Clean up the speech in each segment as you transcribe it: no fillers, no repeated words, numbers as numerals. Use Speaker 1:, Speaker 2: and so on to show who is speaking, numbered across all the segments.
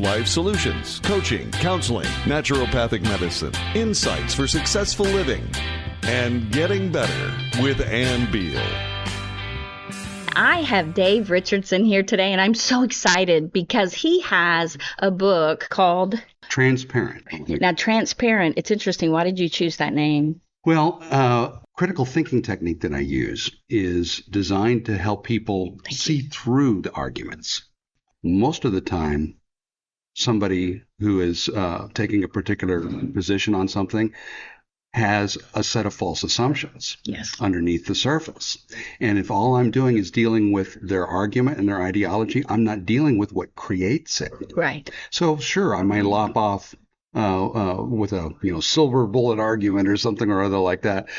Speaker 1: Life solutions, coaching, counseling, naturopathic medicine, insights for successful living, and getting better with Ann Beal.
Speaker 2: I have Dave Richardson here today, and I'm so excited because he has a book called
Speaker 3: Transparent.
Speaker 2: Now, Transparent, it's interesting. Why did you choose that name?
Speaker 3: Well, critical thinking technique that I use is designed to help people see through the arguments. Most of the time, somebody who is taking a particular position on something has a set of false assumptions underneath the surface. And if all I'm doing is dealing with their argument and their ideology, I'm not dealing with what creates it.
Speaker 2: Right.
Speaker 3: So sure, I might lop off with a silver bullet argument or something or other like that,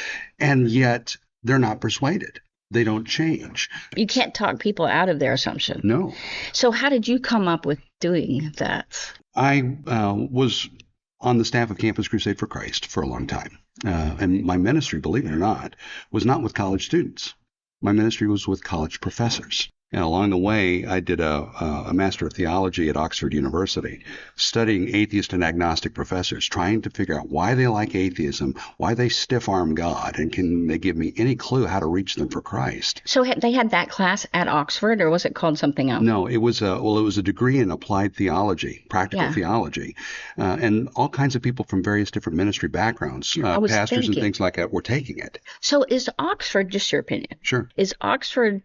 Speaker 3: and yet they're not persuaded. They don't change.
Speaker 2: You can't talk people out of their assumption.
Speaker 3: No.
Speaker 2: So how did you come up with doing that?
Speaker 3: I was on the staff of Campus Crusade for Christ for a long time. And my ministry, believe it or not, was not with college students. My ministry was with college professors. And along the way, I did a Master of Theology at Oxford University, studying atheist and agnostic professors, trying to figure out why they like atheism, why they stiff-arm God, and can they give me any clue how to reach them for Christ.
Speaker 2: So they had that class at Oxford, or was it called something else?
Speaker 3: No, it was a degree in applied theology, practical theology, and all kinds of people from various different ministry backgrounds, pastors and things like that, were taking it.
Speaker 2: So is Oxford, just your opinion?
Speaker 3: Sure.
Speaker 2: Is Oxford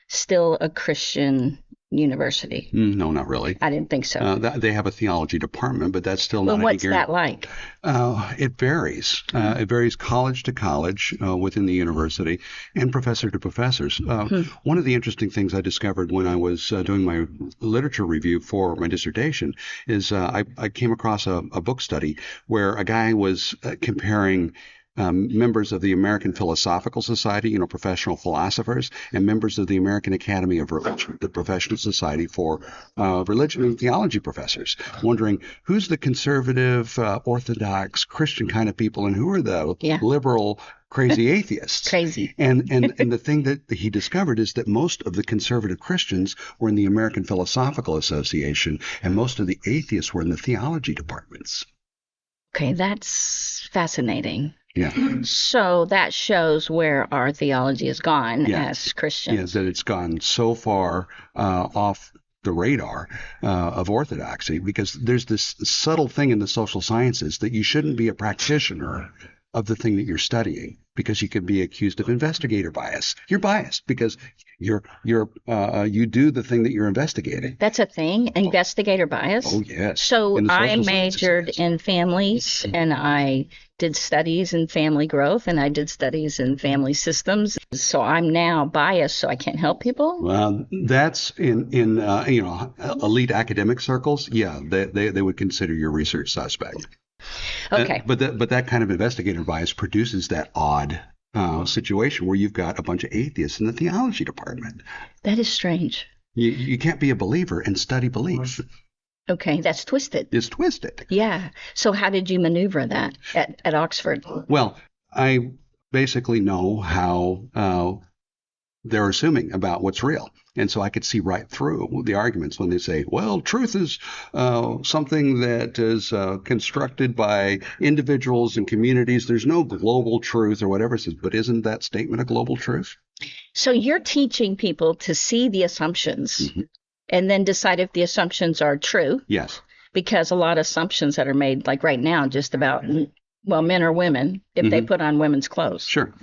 Speaker 2: still a Christian university?
Speaker 3: No, not really.
Speaker 2: I didn't think so.
Speaker 3: They have a theology department, but that's still not.
Speaker 2: Well, what's that like?
Speaker 3: It varies. It varies college to college within the university and professor to professors. One of the interesting things I discovered when I was doing my literature review for my dissertation is I came across a book study where a guy was comparing members of the American Philosophical Society, professional philosophers, and members of the American Academy of Religion, the professional society for religion and theology professors, wondering who's the conservative, Orthodox Christian kind of people and who are the liberal, crazy atheists.
Speaker 2: Crazy.
Speaker 3: And the thing that he discovered is that most of the conservative Christians were in the American Philosophical Association, and most of the atheists were in the theology departments.
Speaker 2: Okay, that's fascinating.
Speaker 3: Yeah.
Speaker 2: So that shows where our theology has gone as Christians.
Speaker 3: Yes, that it's gone so far off the radar of orthodoxy, because there's this subtle thing in the social sciences that you shouldn't be a practitioner of the thing that you're studying, because you could be accused of investigator bias. You're biased because you do the thing that you're investigating.
Speaker 2: That's a thing, investigator bias?
Speaker 3: Oh, yes.
Speaker 2: So I majored in families, and I did studies in family growth, and I did studies in family systems. So I'm now biased, so I can't help people?
Speaker 3: Well, that's in elite academic circles. Yeah, they would consider your research suspect.
Speaker 2: Okay.
Speaker 3: But that kind of investigator bias produces that odd situation where you've got a bunch of atheists in the theology department.
Speaker 2: That is strange.
Speaker 3: You can't be a believer and study belief.
Speaker 2: Okay, that's twisted.
Speaker 3: It's twisted.
Speaker 2: Yeah. So how did you maneuver that at Oxford?
Speaker 3: Well, I basically know how they're assuming about what's real. And so I could see right through the arguments when they say, well, truth is something that is constructed by individuals and communities. There's no global truth or whatever it says. But isn't that statement a global truth?
Speaker 2: So you're teaching people to see the assumptions and then decide if the assumptions are true.
Speaker 3: Yes.
Speaker 2: Because a lot of assumptions that are made, like right now, just about, well, men or women, if they put on women's clothes.
Speaker 3: Sure.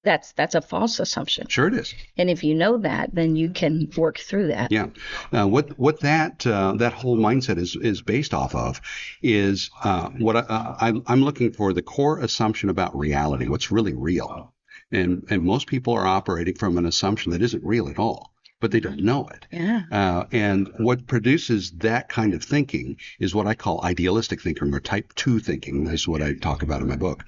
Speaker 2: That's a false assumption.
Speaker 3: Sure it is.
Speaker 2: And if you know that, then you can work through that.
Speaker 3: Yeah. What that whole mindset is based off of is what I'm looking for, the core assumption about reality, what's really real. And most people are operating from an assumption that isn't real at all, but they don't know it.
Speaker 2: Yeah.
Speaker 3: And what produces that kind of thinking is what I call idealistic thinking, or type 2 thinking. That's what I talk about in my book.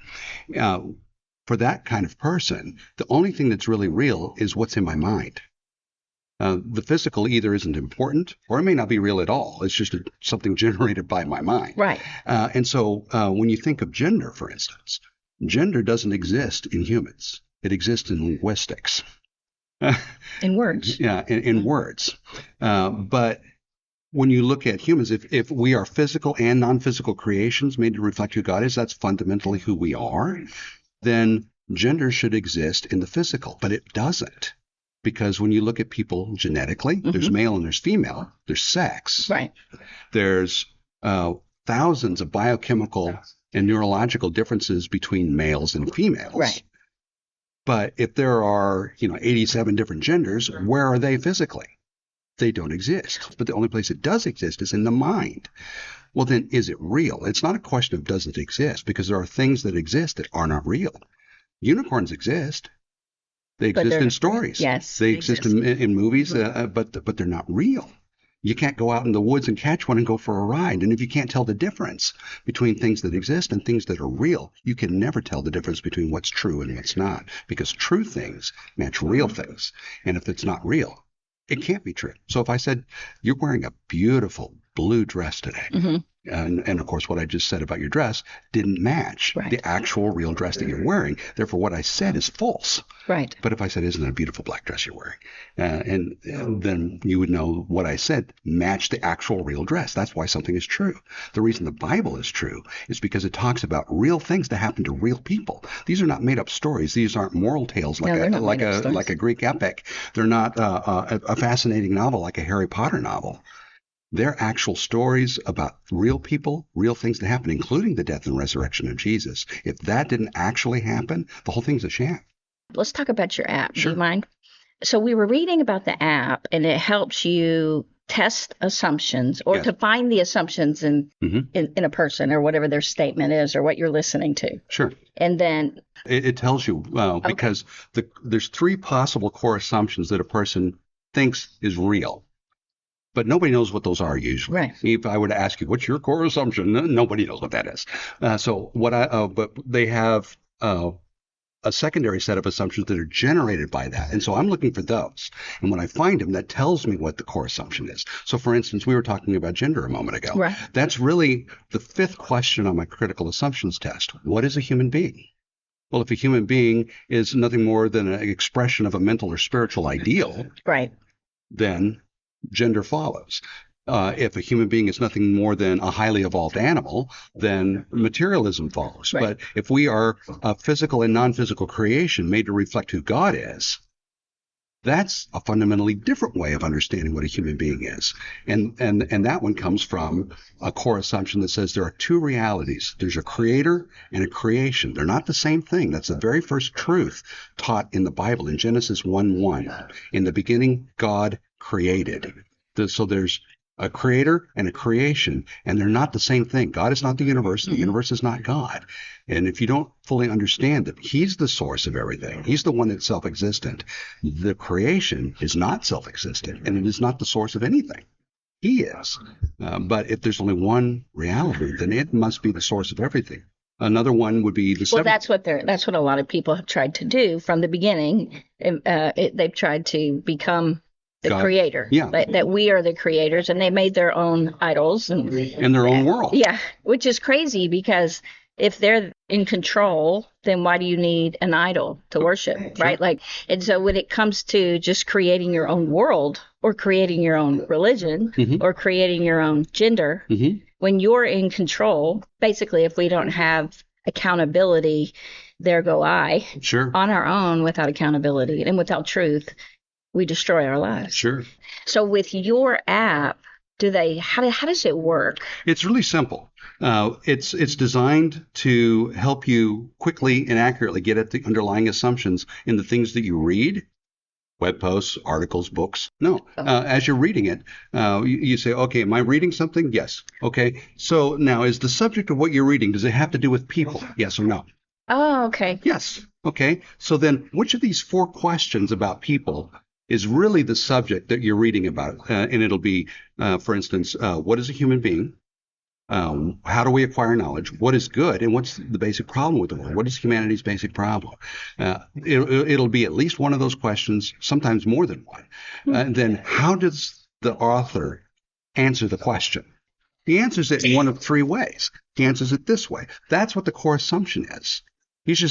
Speaker 3: For that kind of person, the only thing that's really real is what's in my mind. The physical either isn't important or it may not be real at all. It's just something generated by my mind.
Speaker 2: Right.
Speaker 3: And so when you think of gender, for instance, gender doesn't exist in humans. It exists in linguistics.
Speaker 2: In words.
Speaker 3: Yeah, in words. But when you look at humans, if we are physical and non-physical creations made to reflect who God is, that's fundamentally who we are, then gender should exist in the physical, but it doesn't. Because when you look at people genetically, there's male and there's female, there's sex.
Speaker 2: Right.
Speaker 3: There's thousands of biochemical and neurological differences between males and females.
Speaker 2: Right.
Speaker 3: But if there are, 87 different genders, where are they physically? They don't exist. But the only place it does exist is in the mind. Well, then, is it real? It's not a question of does it exist, because there are things that exist that are not real. Unicorns exist. They exist in stories.
Speaker 2: Yes.
Speaker 3: They exist in movies, but they're not real. You can't go out in the woods and catch one and go for a ride. And if you can't tell the difference between things that exist and things that are real, you can never tell the difference between what's true and what's not, because true things match real things. And if it's not real, it can't be true. So if I said, you're wearing a beautiful blue dress today, and of course what I just said about your dress didn't match the actual real dress that you're wearing. Therefore, what I said is false.
Speaker 2: Right.
Speaker 3: But if I said, isn't it a beautiful black dress you're wearing? And then you would know what I said matched the actual real dress. That's why something is true. The reason the Bible is true is because it talks about real things that happen to real people. These are not made up stories. These aren't moral tales like a Greek epic. They're not a fascinating novel like a Harry Potter novel. They're actual stories about real people, real things that happen, including the death and resurrection of Jesus. If that didn't actually happen, the whole thing's a sham.
Speaker 2: Let's talk about your app.
Speaker 3: Sure.
Speaker 2: Do you mind? So we were reading about the app, and it helps you test assumptions or to find the assumptions in a person or whatever their statement is or what you're listening to.
Speaker 3: Sure.
Speaker 2: And then
Speaker 3: it tells you because there's three possible core assumptions that a person thinks is real. But nobody knows what those are usually.
Speaker 2: Right.
Speaker 3: If I were to ask you, what's your core assumption? Nobody knows what that is. But they have a secondary set of assumptions that are generated by that. And so I'm looking for those. And when I find them, that tells me what the core assumption is. So for instance, we were talking about gender a moment ago.
Speaker 2: Right.
Speaker 3: That's really the fifth question on my critical assumptions test. What is a human being? Well, if a human being is nothing more than an expression of a mental or spiritual ideal,
Speaker 2: right, then
Speaker 3: gender follows. If a human being is nothing more than a highly evolved animal, then materialism follows.
Speaker 2: Right.
Speaker 3: But if we are a physical and non-physical creation made to reflect who God is, that's a fundamentally different way of understanding what a human being is. And that one comes from a core assumption that says there are two realities. There's a creator and a creation. They're not the same thing. That's the very first truth taught in the Bible in Genesis 1:1. In the beginning, God created. So there's a creator and a creation, and they're not the same thing. God is not the universe. The universe is not God. And if you don't fully understand that he's the source of everything, he's the one that's self-existent, the creation is not self-existent, and it is not the source of anything. He is. But if there's only one reality, then it must be the source of everything. Another one would be the
Speaker 2: that's what a lot of people have tried to do from the beginning. They've tried to become the God, creator.
Speaker 3: Yeah.
Speaker 2: That we are the creators, and they made their own idols and
Speaker 3: their own world.
Speaker 2: Yeah, which is crazy because if they're in control, then why do you need an idol to worship, sure. Right? And so when it comes to just creating your own world or creating your own religion or creating your own gender, when you're in control, basically if we don't have accountability, there go I.
Speaker 3: Sure.
Speaker 2: On our own without accountability and without truth, we destroy our lives.
Speaker 3: Sure.
Speaker 2: So with your app, how does it work?
Speaker 3: It's really simple. It's designed to help you quickly and accurately get at the underlying assumptions in the things that you read, web posts, articles, books. No, as you're reading it, you say, okay, am I reading something? Yes. Okay. So now is the subject of what you're reading, does it have to do with people? Yes or no?
Speaker 2: Oh, okay.
Speaker 3: Yes. Okay. So then which of these four questions about people is really the subject that you're reading about? And it'll be, for instance, what is a human being? How do we acquire knowledge? What is good? And what's the basic problem with the world? What is humanity's basic problem? It'll be at least one of those questions, sometimes more than one. And then how does the author answer the question? He answers it in one of three ways. He answers it this way. That's what the core assumption is. He's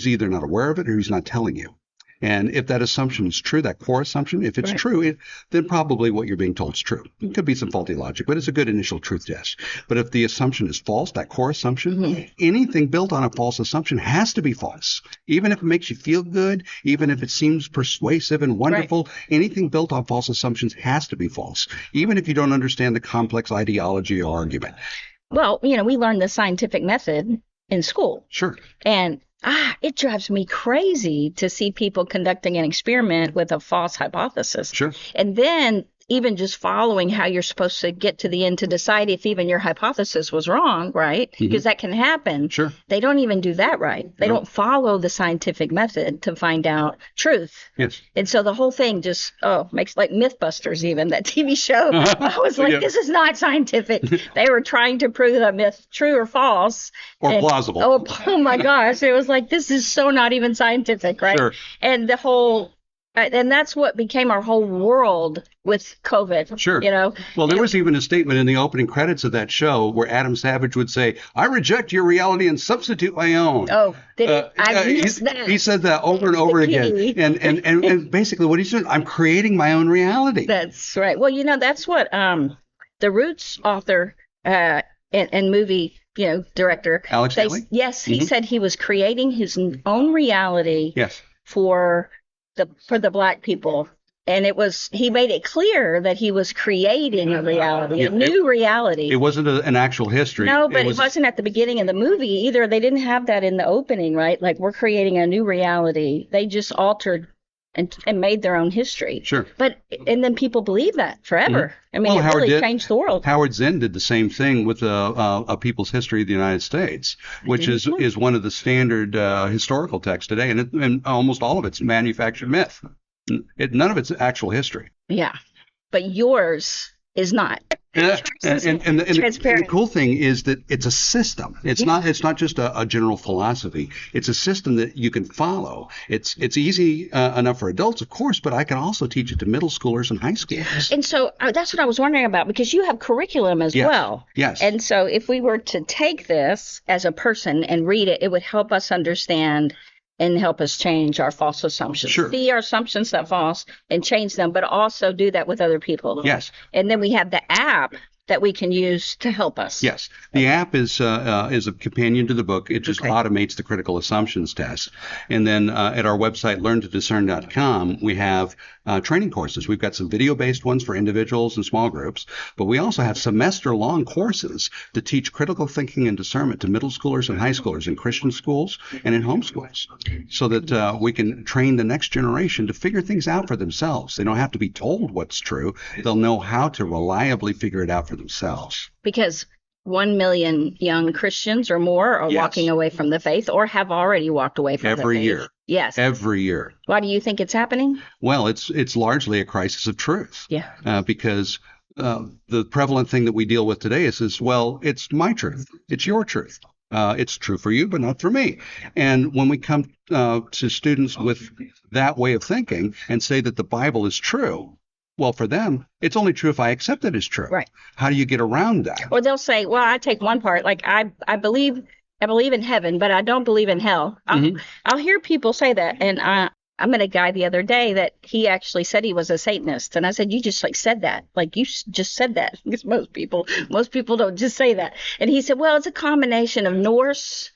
Speaker 3: either not aware of it or he's not telling you. And if that assumption is true, that core assumption, if it's true, then probably what you're being told is true. It could be some faulty logic, but it's a good initial truth test. But if the assumption is false, that core assumption, anything built on a false assumption has to be false. Even if it makes you feel good, even if it seems persuasive and wonderful, anything built on false assumptions has to be false, even if you don't understand the complex ideology or argument.
Speaker 2: Well, we learned the scientific method in school.
Speaker 3: Sure.
Speaker 2: And it drives me crazy to see people conducting an experiment with a false hypothesis.
Speaker 3: Sure.
Speaker 2: And then even just following how you're supposed to get to the end to decide if even your hypothesis was wrong, right? Because that can happen.
Speaker 3: Sure.
Speaker 2: They don't even do that right. They don't follow the scientific method to find out truth.
Speaker 3: Yes.
Speaker 2: And so the whole thing just, makes like Mythbusters even, that TV show. I was like, this is not scientific. They were trying to prove a myth true or false.
Speaker 3: Or plausible.
Speaker 2: Oh my gosh. It was like, this is so not even scientific, right?
Speaker 3: Sure.
Speaker 2: And the whole... And that's what became our whole world with COVID.
Speaker 3: Sure. Well, there was even a statement in the opening credits of that show where Adam Savage would say, "I reject your reality and substitute my own."
Speaker 2: Oh, I missed that.
Speaker 3: He said that over and over again. And basically what he said, I'm creating my own reality.
Speaker 2: That's right. Well, that's what the Roots author and movie director,
Speaker 3: Alex Haley?
Speaker 2: Yes, he said he was creating his own reality.
Speaker 3: Yes.
Speaker 2: For the Black people. And he made it clear that he was creating a reality, a new reality.
Speaker 3: It wasn't an actual history.
Speaker 2: No, but it wasn't at the beginning of the movie either. They didn't have that in the opening, right? Like, we're creating a new reality. They just altered and made their own history.
Speaker 3: Sure.
Speaker 2: And then people believe that forever. I mean, it really changed the world.
Speaker 3: Howard Zinn did the same thing with a people's history of the United States, which is one of the standard historical texts today, and almost all of it's manufactured myth. None of it's actual history.
Speaker 2: Yeah, but yours is not.
Speaker 3: And the cool thing is that it's a system. It's not just a general philosophy. It's a system that you can follow. It's easy enough for adults, of course, but I can also teach it to middle schoolers and high schoolers.
Speaker 2: And so that's what I was wondering about, because you have curriculum as well.
Speaker 3: Yes.
Speaker 2: And so if we were to take this as a person and read it, it would help us understand and help us change our false assumptions.
Speaker 3: Sure.
Speaker 2: See our assumptions that false and change them, but also do that with other people.
Speaker 3: Yes.
Speaker 2: And then we have the app that we can use to help us.
Speaker 3: Yes. The app is a companion to the book. It just automates the critical assumptions test. And then at our website, learntodiscern.com, we have training courses. We've got some video-based ones for individuals and small groups, but we also have semester-long courses to teach critical thinking and discernment to middle schoolers and high schoolers in Christian schools and in homeschools, so that we can train the next generation to figure things out for themselves. They don't have to be told what's true. They'll know how to reliably figure it out for themselves.
Speaker 2: Because 1 million young Christians or more are walking away from the faith, or have already walked away from the faith.
Speaker 3: Every year.
Speaker 2: Yes.
Speaker 3: Every year.
Speaker 2: Why do you think it's happening?
Speaker 3: Well, it's largely a crisis of truth.
Speaker 2: Yeah.
Speaker 3: Because the prevalent thing that we deal with today is, well, it's my truth. It's your truth. It's true for you, but not for me. And when we come to students with that way of thinking and say that the Bible is true, well, for them, it's only true if I accept it as true. Right. How do you get around that?
Speaker 2: Or they'll say, well, I take one part, like I believe in heaven, but I don't believe in hell. I'll hear people say that. And I met a guy the other day that he actually said he was a Satanist. And I said, you just said that. Like, you just said that. Because most people don't just say that. And he said, well, it's a combination of Norse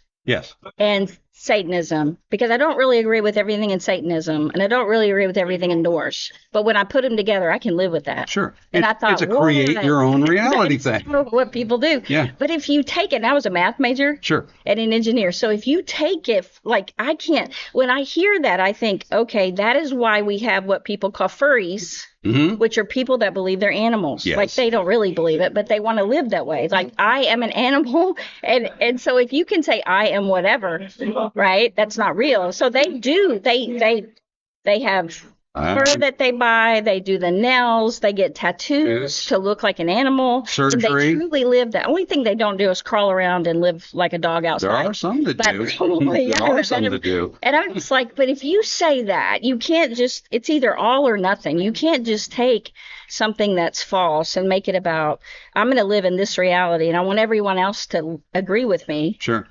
Speaker 2: and Satanism, because I don't really agree with everything in Satanism, and I don't really agree with everything in Norse. But when I put them together, I can live with that.
Speaker 3: Sure.
Speaker 2: And I thought,
Speaker 3: it's a create your own reality thing.
Speaker 2: What people do.
Speaker 3: Yeah.
Speaker 2: But if you take it, I was a math major.
Speaker 3: Sure.
Speaker 2: And an engineer. So if you take it, like, I can't, when I hear that, I think, okay, that is why we have what people call furries. Which are people that believe they're animals.
Speaker 3: Yes.
Speaker 2: Like, they don't really believe it, but they want to live that way. Like, I am an animal. And so if you can say I am whatever, right, that's not real. So they do. They have fur that they buy. They do the nails. They get tattoos to look like an animal.
Speaker 3: Surgery.
Speaker 2: And they truly live that. Only thing they don't do is crawl around and live like a dog outside.
Speaker 3: There are some that do.
Speaker 2: There
Speaker 3: are some that do.
Speaker 2: And I'm just like, but if you say that, you can't just, it's either all or nothing. You can't just take something that's false and make it about, I'm going to live in this reality and I want everyone else to agree with me.
Speaker 3: Sure.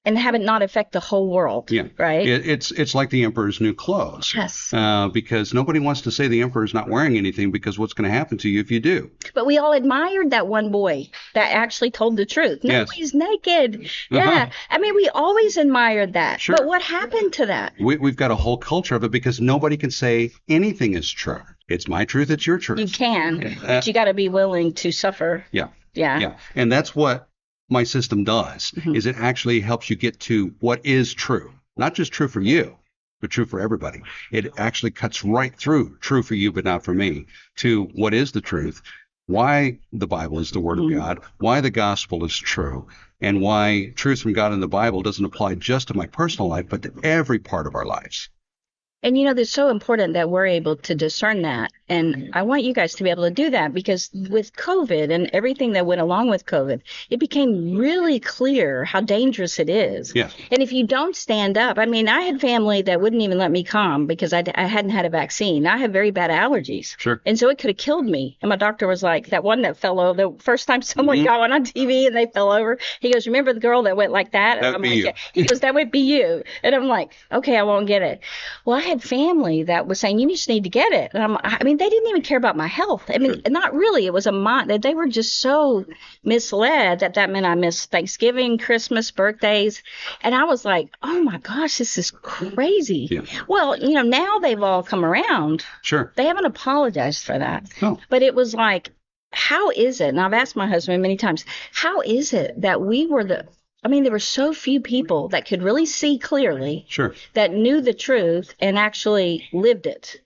Speaker 2: and have it not affect the whole world.
Speaker 3: Yeah.
Speaker 2: Right?
Speaker 3: It's like the emperor's new clothes.
Speaker 2: Yes.
Speaker 3: Because nobody wants to say the emperor's not wearing anything, because what's going to happen to you if you do?
Speaker 2: But we all admired that one boy that actually told the truth. No,
Speaker 3: Yes.
Speaker 2: he's naked. Yeah.
Speaker 3: Uh-huh.
Speaker 2: I mean, we always admired that.
Speaker 3: Sure.
Speaker 2: But what happened to that?
Speaker 3: We've got a whole culture of it because nobody can say anything is true. It's my truth, it's your truth.
Speaker 2: You can, but you got to be willing to suffer.
Speaker 3: Yeah.
Speaker 2: Yeah.
Speaker 3: Yeah. And that's what my system does, is it actually helps you get to what is true. Not just true for you, but true for everybody. It actually cuts right through true for you, but not for me, to what is the truth, why the Bible is the Word of God, why the gospel is true, and why truth from God in the Bible doesn't apply just to my personal life, but to every part of our lives.
Speaker 2: And, you know, it's so important that we're able to discern that. And I want you guys to be able to do that, because with COVID and everything that went along with COVID, it became really clear how dangerous it is.
Speaker 3: Yes.
Speaker 2: And if you don't stand up, I mean, I had family that wouldn't even let me come because I hadn't had a vaccine. I have very bad allergies.
Speaker 3: Sure.
Speaker 2: And so it could have killed me. And my doctor was like, that one that fell over, the first time someone got one on TV and they fell over, he goes, remember the girl that went like that? And
Speaker 3: That would
Speaker 2: I'm
Speaker 3: be
Speaker 2: like,
Speaker 3: you.
Speaker 2: yeah. He goes, that would be you. And I'm like, okay, I won't get it. Well, I had family that was saying, you just need to get it. And I mean, they didn't even care about my health. I mean, not really. It was a mind that they were just so misled that meant I missed Thanksgiving, Christmas, birthdays. And I was like, oh my gosh, this is crazy.
Speaker 3: Yeah.
Speaker 2: Well, you know, now they've all come around.
Speaker 3: Sure.
Speaker 2: They haven't apologized for that.
Speaker 3: No.
Speaker 2: But it was like, how is it? And I've asked my husband many times, how is it that we were there were so few people that could really see clearly,
Speaker 3: Sure.
Speaker 2: that knew the truth and actually lived it.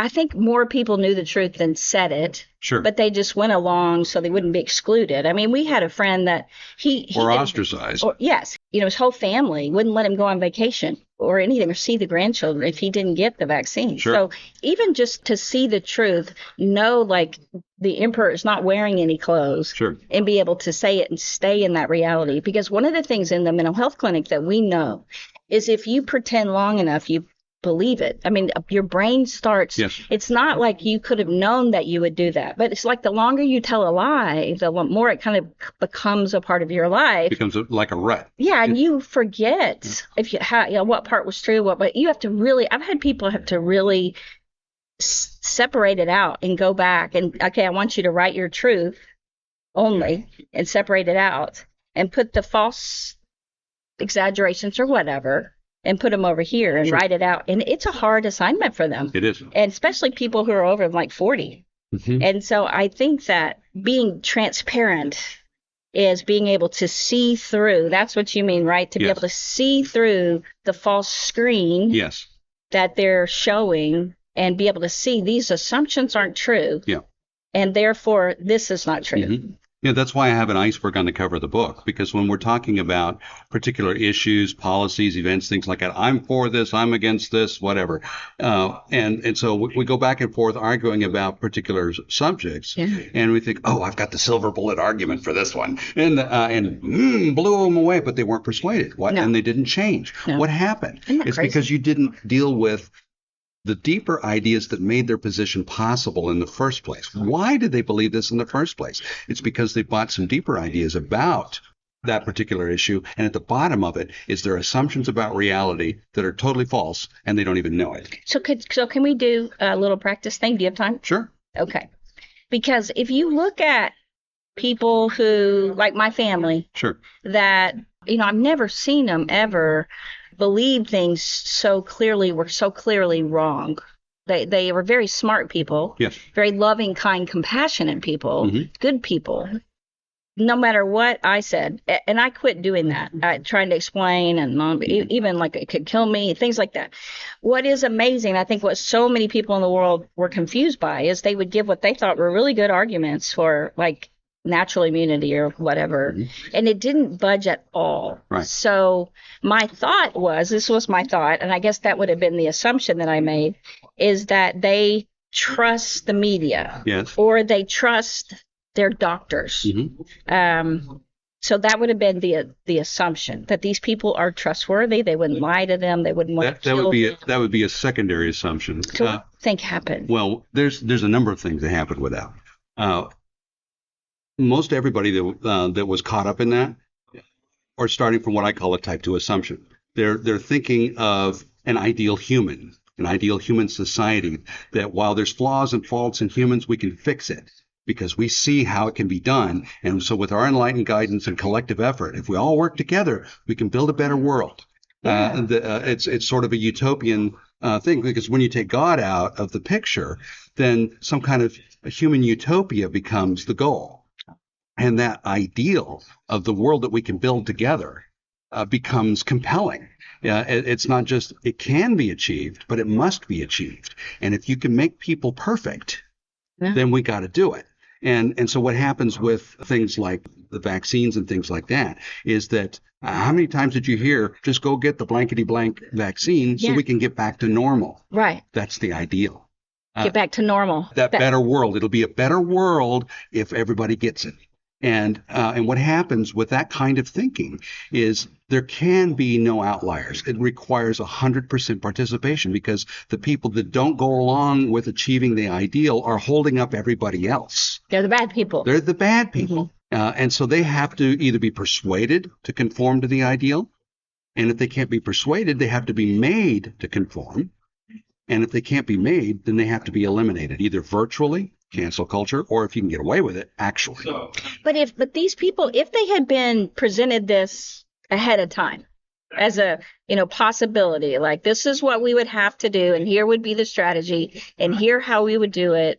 Speaker 2: I think more people knew the truth than said it.
Speaker 3: Sure.
Speaker 2: But they just went along so they wouldn't be excluded. I mean, we had a friend that he
Speaker 3: Or
Speaker 2: didn't-
Speaker 3: ostracized.
Speaker 2: yes. You know, his whole family wouldn't let him go on vacation or anything or see the grandchildren if he didn't get the vaccine.
Speaker 3: Sure.
Speaker 2: So even just to see the truth, know like the emperor is not wearing any clothes.
Speaker 3: Sure.
Speaker 2: And be able to say it and stay in that reality. Because one of the things in the mental health clinic that we know is if you pretend long enough, you believe it. I mean, your brain starts,
Speaker 3: Yes.
Speaker 2: It's not like you could have known that you would do that, but it's like the longer you tell a lie, the more it kind of becomes a part of your life.
Speaker 3: Becomes like a rut.
Speaker 2: Yeah, and you forget if what part was true, but you have to really, I've had people have to really separate it out and go back and, okay, I want you to write your truth only and separate it out and put the false exaggerations or whatever and put them over here and write it out. And it's a hard assignment for them.
Speaker 3: It is.
Speaker 2: And especially people who are over like 40.
Speaker 3: Mm-hmm.
Speaker 2: And so I think that being transparent is being able to see through. That's what you mean, right? To be
Speaker 3: Yes.
Speaker 2: able to see through the false screen
Speaker 3: Yes.
Speaker 2: that they're showing and be able to see these assumptions aren't true.
Speaker 3: Yeah.
Speaker 2: And therefore, this is not true.
Speaker 3: Mm-hmm. Yeah, that's why I have an iceberg on the cover of the book, because when we're talking about particular issues, policies, events, things like that, I'm for this, I'm against this, whatever. And so we go back and forth arguing about particular subjects, and we think, oh, I've got the silver bullet argument for this one, and blew them away, but they weren't persuaded. What?
Speaker 2: No.
Speaker 3: And they didn't change.
Speaker 2: No.
Speaker 3: What happened?
Speaker 2: Isn't that
Speaker 3: It's
Speaker 2: crazy?
Speaker 3: because you didn't deal with the deeper ideas that made their position possible in the first place. Why did they believe this in the first place? It's because they bought some deeper ideas about that particular issue, and at the bottom of it is their assumptions about reality that are totally false, and they don't even know it.
Speaker 2: So can we do a little practice thing? Do you have time?
Speaker 3: Sure.
Speaker 2: Okay. Because if you look at people who, like my family,
Speaker 3: Sure.
Speaker 2: that, I've never seen them ever believe things so clearly, were so clearly wrong. They were very smart people,
Speaker 3: Yes.
Speaker 2: very loving, kind, compassionate people,
Speaker 3: Mhm.
Speaker 2: good people, no matter what I said. And I quit doing that, trying to explain and even like it could kill me, things like that. What is amazing, I think what so many people in the world were confused by is they would give what they thought were really good arguments for like natural immunity or whatever, and it didn't budge at all.
Speaker 3: Right.
Speaker 2: So my thought was, this was my thought, and I guess that would have been the assumption that I made, is that they trust the media.
Speaker 3: Yes.
Speaker 2: Or they trust their doctors.
Speaker 3: Mm-hmm.
Speaker 2: So that would have been the assumption that these people are trustworthy. They wouldn't lie to them. They wouldn't want to kill them.
Speaker 3: That would be a secondary assumption.
Speaker 2: So what do you think happened?
Speaker 3: Well, there's a number of things that happen with that. Most everybody that was caught up in that are starting from what I call a type 2 assumption. They're thinking of an ideal human society, that while there's flaws and faults in humans, we can fix it because we see how it can be done. And so with our enlightened guidance and collective effort, if we all work together, we can build a better world. Yeah. It's sort of a utopian thing, because when you take God out of the picture, then some kind of a human utopia becomes the goal. And that ideal of the world that we can build together becomes compelling. It's not just it can be achieved, but it must be achieved. And if you can make people perfect, then we got to do it. And so what happens with things like the vaccines and things like that is that how many times did you hear, just go get the blankety blank vaccine so we can get back to normal? Right. That's the ideal.
Speaker 2: Get back to normal.
Speaker 3: That better world. It'll be a better world if everybody gets it. And what happens with that kind of thinking is there can be no outliers. It requires 100% participation, because the people that don't go along with achieving the ideal are holding up everybody else.
Speaker 2: They're the bad people.
Speaker 3: They're the bad people. And so they have to either be persuaded to conform to the ideal, and if they can't be persuaded, they have to be made to conform. And if they can't be made, then they have to be eliminated, either virtually, cancel culture, or if you can get away with it, actually.
Speaker 2: But these people, if they had been presented this ahead of time as a possibility, like this is what we would have to do, and here would be the strategy, and here how we would do it,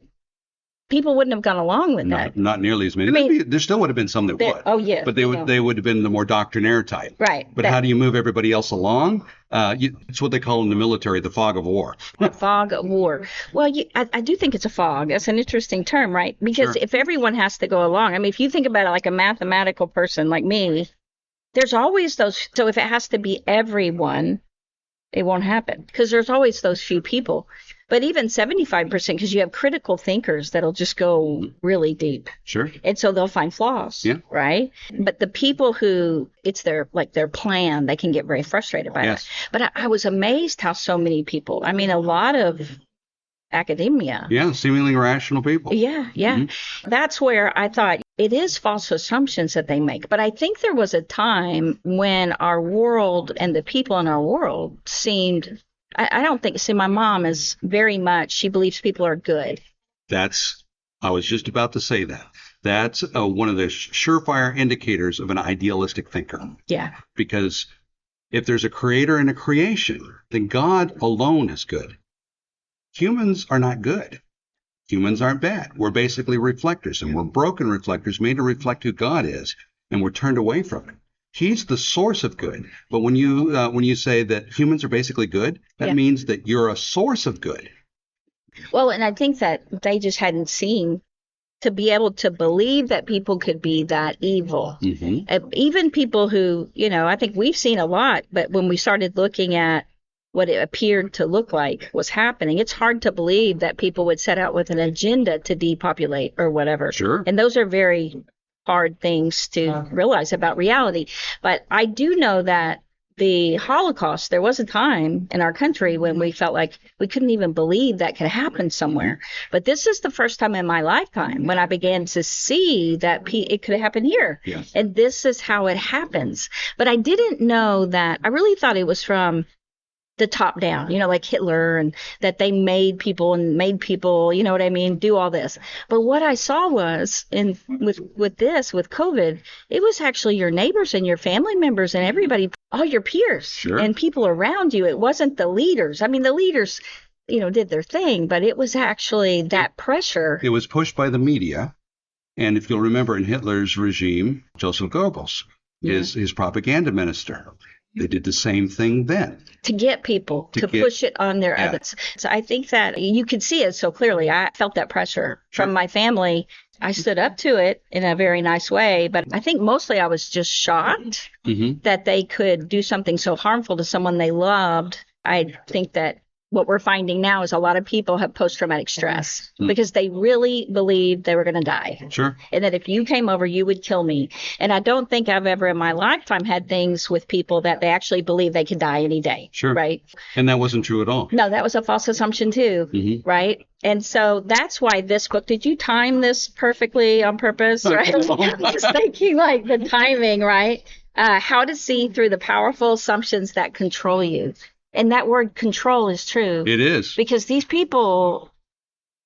Speaker 2: people wouldn't have gone along with that.
Speaker 3: Not nearly as many. I mean, there still would have been some that would.
Speaker 2: Oh, yeah.
Speaker 3: But they would have been the more doctrinaire type.
Speaker 2: Right.
Speaker 3: But how do you move everybody else along? It's what they call in the military the fog of war.
Speaker 2: The fog of war. Well, I do think it's a fog. That's an interesting term, right? Because if everyone has to go along, I mean, if you think about it like a mathematical person like me, there's always those. So if it has to be everyone, it won't happen, because there's always those few people. But even 75%, because you have critical thinkers that'll just go really deep.
Speaker 3: Sure.
Speaker 2: And so they'll find flaws, right? But the people who it's their plan, they can get very frustrated by that. But I was amazed how so many people, I mean, a lot of academia.
Speaker 3: Yeah, seemingly rational people.
Speaker 2: Yeah. Mm-hmm. That's where I thought it is false assumptions that they make. But I think there was a time when our world and the people in our world seemed... I don't think, my mom is very much, she believes people are good.
Speaker 3: I was just about to say that. That's one of the surefire indicators of an idealistic thinker.
Speaker 2: Yeah.
Speaker 3: Because if there's a creator and a creation, then God alone is good. Humans are not good. Humans aren't bad. We're basically reflectors, and we're broken reflectors made to reflect who God is, and we're turned away from it. He's the source of good. But when you say that humans are basically good, that means that you're a source of good.
Speaker 2: Well, and I think that they just hadn't seen to be able to believe that people could be that evil. Mm-hmm. Even people who, I think we've seen a lot, but when we started looking at what it appeared to look like was happening, it's hard to believe that people would set out with an agenda to depopulate or whatever.
Speaker 3: Sure.
Speaker 2: And those are very hard things to realize about reality. But I do know that the Holocaust, there was a time in our country when we felt like we couldn't even believe that could happen somewhere. But this is the first time in my lifetime when I began to see that it could happen here.
Speaker 3: Yes.
Speaker 2: And this is how it happens. But I didn't know that. I really thought it was from the top down, like Hitler, and that they made people, you know what I mean, do all this. But what I saw was, with COVID, it was actually your neighbors and your family members and everybody, all your peers and people around you. It wasn't the leaders. I mean, the leaders, did their thing, but it was actually that pressure.
Speaker 3: It was pushed by the media. And if you'll remember, in Hitler's regime, Joseph Goebbels is his propaganda minister. They did the same thing then.
Speaker 2: To get people to push it on their others. So I think that you could see it so clearly. I felt that pressure from my family. I stood up to it in a very nice way, but I think mostly I was just shocked that they could do something so harmful to someone they loved. I think that what we're finding now is a lot of people have post-traumatic stress because they really believed they were going to die.
Speaker 3: Sure.
Speaker 2: And that if you came over, you would kill me. And I don't think I've ever in my lifetime had things with people that they actually believe they could die any day.
Speaker 3: Sure.
Speaker 2: Right.
Speaker 3: And that wasn't true at all.
Speaker 2: No, that was a false assumption too. Right. And so that's why this book, did you time this perfectly on purpose? Right. I was thinking like the timing, right? How to see through the powerful assumptions that control you. And that word control is true.
Speaker 3: It is.
Speaker 2: Because these people,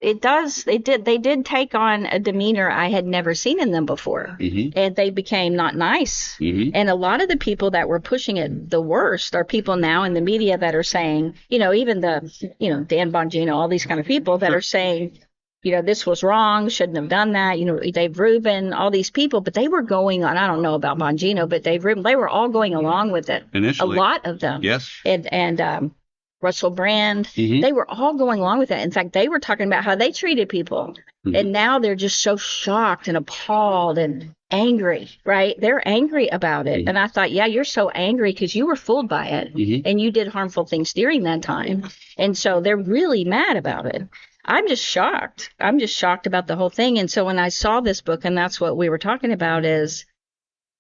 Speaker 2: they did take on a demeanor I had never seen in them before.
Speaker 3: Mm-hmm.
Speaker 2: And they became not nice.
Speaker 3: Mm-hmm.
Speaker 2: And a lot of the people that were pushing it the worst are people now in the media that are saying, even Dan Bongino, all these kind of people that are saying, this was wrong, shouldn't have done that. Dave Rubin, all these people, but they were going on. I don't know about Bongino, but Dave Rubin, they were all going along with it.
Speaker 3: Initially.
Speaker 2: A lot of them.
Speaker 3: Yes.
Speaker 2: And Russell Brand,
Speaker 3: mm-hmm.
Speaker 2: they were all going along with it. In fact, they were talking about how they treated people. Mm-hmm. And now they're just so shocked and appalled and angry, right? They're angry about it. Mm-hmm. And I thought, yeah, you're so angry because you were fooled by it. Mm-hmm. And you did harmful things during that time. And so they're really mad about it. I'm just shocked. I'm just shocked about the whole thing. And so when I saw this book, and that's what we were talking about, is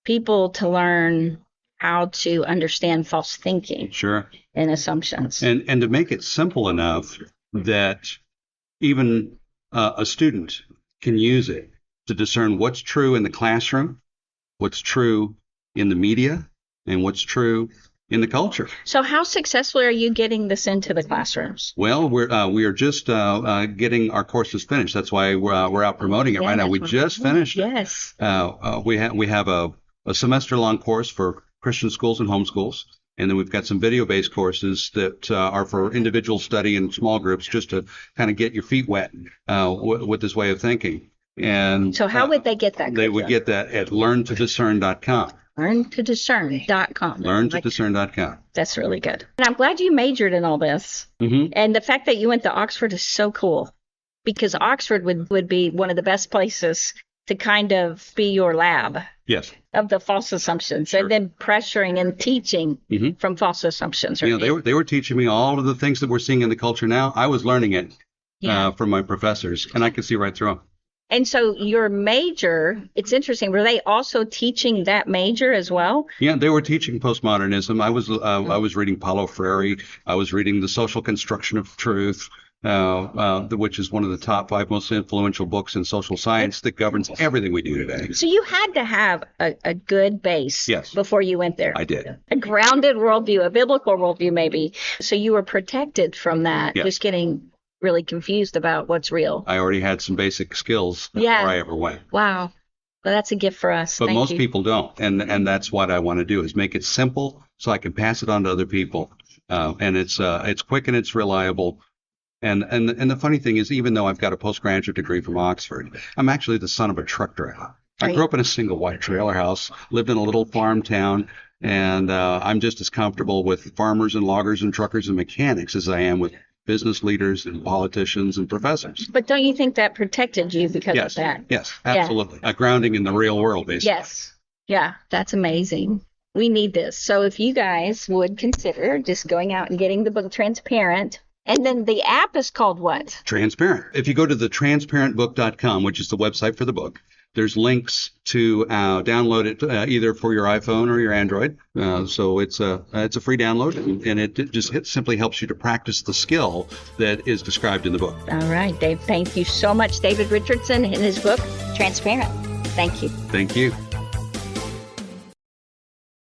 Speaker 2: people to learn how to understand false thinking.
Speaker 3: Sure.
Speaker 2: And assumptions.
Speaker 3: And to make it simple enough that even a student can use it to discern what's true in the classroom, what's true in the media, and what's true in the culture.
Speaker 2: So how successfully are you getting this into the classrooms?
Speaker 3: Well, we are just getting our courses finished. That's why we're out promoting it right now. We just finished it.
Speaker 2: Yes.
Speaker 3: We have a semester-long course for Christian schools and homeschools, and then we've got some video-based courses that are for individual study in small groups, just to kind of get your feet wet with this way of thinking. And
Speaker 2: so how would they get that?
Speaker 3: They would get that at learntodiscern.com.
Speaker 2: LearnToDiscern.com.
Speaker 3: LearnToDiscern.com.
Speaker 2: That's really good. And I'm glad you majored in all this. Mm-hmm. And the fact that you went to Oxford is so cool, because Oxford would be one of the best places to kind of be your lab.
Speaker 3: Yes.
Speaker 2: Of the false assumptions, sure. And then pressuring and teaching mm-hmm. from false assumptions. Right?
Speaker 3: They were teaching me all of the things that we're seeing in the culture now. I was learning it from my professors, and I could see right through them.
Speaker 2: And so your major, it's interesting, were they also teaching that major as well?
Speaker 3: Yeah, they were teaching postmodernism. I was reading Paulo Freire. I was reading The Social Construction of Truth, which is one of the top 5 most influential books in social science that governs everything we do today.
Speaker 2: So you had to have a good base before you went there.
Speaker 3: I did.
Speaker 2: A grounded worldview, a biblical worldview maybe. So you were protected from that, just getting really confused about what's real.
Speaker 3: I already had some basic skills before I ever went.
Speaker 2: Wow. Well, that's a gift for us.
Speaker 3: But most people don't. And that's what I want to do, is make it simple so I can pass it on to other people. And it's quick and it's reliable. And the funny thing is, even though I've got a postgraduate degree from Oxford, I'm actually the son of a truck driver. I grew up in a single white trailer house, lived in a little farm town, and I'm just as comfortable with farmers and loggers and truckers and mechanics as I am with business leaders and politicians and professors.
Speaker 2: But don't you think that protected you because of that?
Speaker 3: Yes, absolutely. A grounding in the real world, basically.
Speaker 2: Yes. Yeah, that's amazing. We need this. So if you guys would consider just going out and getting the book Transparent. And then the app is called what? Transparent.
Speaker 3: If you go to the transparentbook.com, which is the website for the book, there's links to download it either for your iPhone or your Android. So it's a free download, and it just simply helps you to practice the skill that is described in the book.
Speaker 2: All right, Dave. Thank you so much, David Richardson, and his book, Transparent. Thank you.
Speaker 3: Thank you.